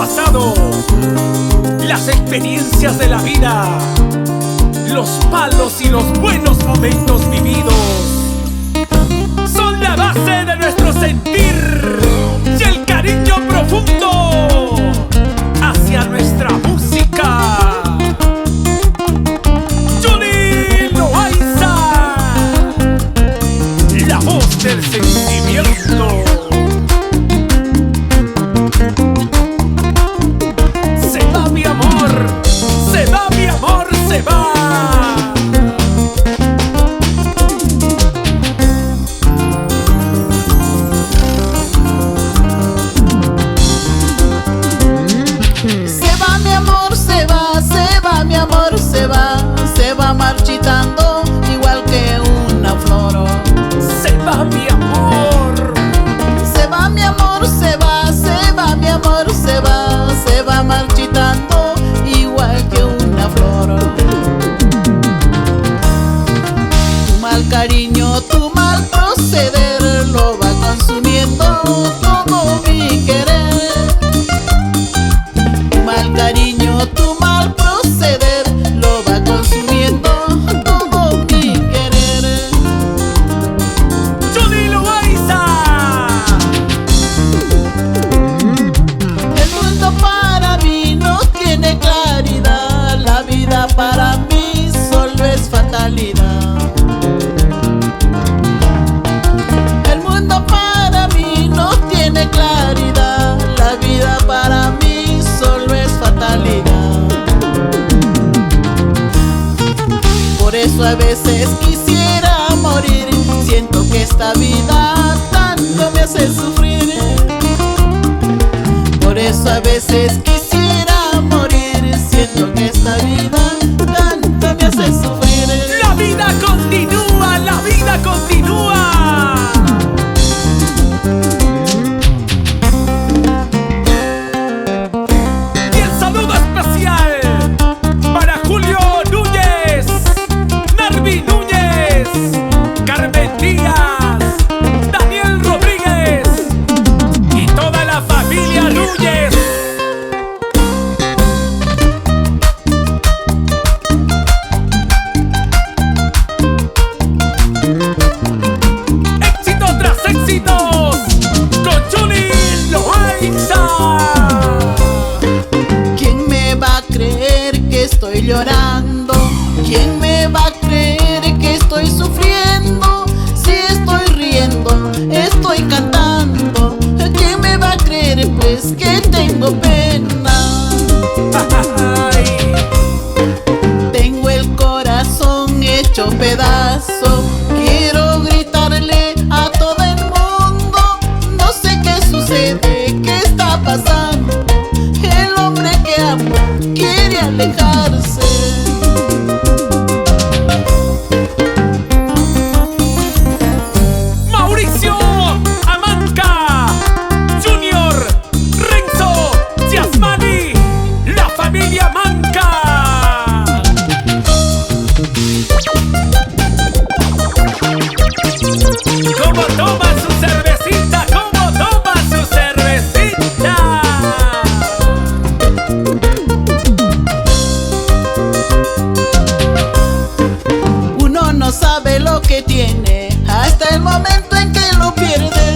pasado, las experiencias de la vida, los palos y los buenos momentos vividos son la base de nuestro sentir y el cariño profundo hacia nuestra música. Johnny Loaiza, la voz del sentimiento. Se va mi amor, se va mi amor, se va. Se va marchitando igual que una flor. Se va mi amor. Se va mi amor, se va mi amor, se va marchitando igual que una flor. Tu mal cariño, tu mal proceder lo va consumiendo todo mi querer. Tu mal cariño, tu mal proceder lo va consumiendo todo mi querer. Johnny Loaiza. El mundo para mí no tiene claridad, la vida para mí solo es fatalidad. El mundo para mí no tiene claridad, la vida para mí solo es fatalidad. Por eso a veces quisiera morir, siento que esta vida tanto me hace sufrir. Por eso a veces quisiera morir, siento que esta vida tanto me hace sufrir. La vida continúa, la vida continúa. Y el saludo especial para Julio Núñez, Narvi Núñez, Carmen Díaz, Daniel Rodríguez y toda la familia Núñez. Éxito tras éxitos con Johnny Loaiza. ¿Quién me va a creer que estoy llorando? ¿Quién me va a creer que estoy sufriendo? Si estoy riendo, estoy cantando. ¿Quién me va a creer pues que tengo pena? Tengo el corazón hecho pedazo. Quiero gritarle a todo el mundo. No sé qué sucede, qué está pasando. El hombre que amo quiere alejarse. Mauricio Amanca Junior, Renzo Yasmani, la familia Manca. ¿Cómo toma su cervecita? ¿Cómo toma su cervecita? Uno no sabe lo que tiene hasta el momento en que lo pierde.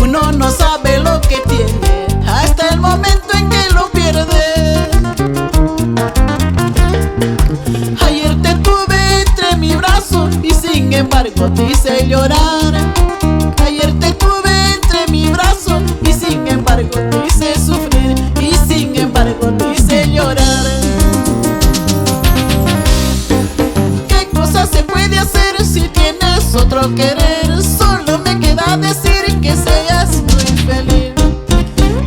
Uno no sabe lo que tiene hasta el momento en que lo pierde. Ayer te tuve entre mi brazo y sin embargo te hice llorar. Ayer te tuve entre mi brazo y sin embargo te hice sufrir. Y sin embargo te hice llorar. ¿Qué cosa se puede hacer si tienes otro querer? Solo me queda decir que seas muy feliz.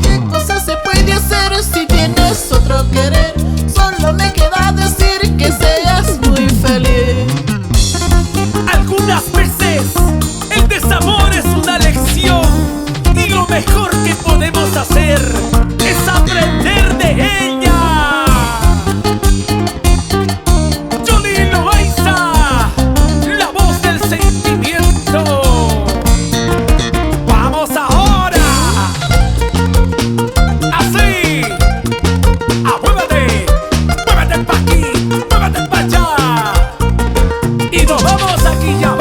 ¿Qué cosa se puede hacer si tienes otro querer? Solo me queda decir que seas muy feliz. Algunas veces el desamor es una lección y lo mejor que podemos hacer es aprender de ella. Johnny Loaiza, la voz del sentimiento. Padilla,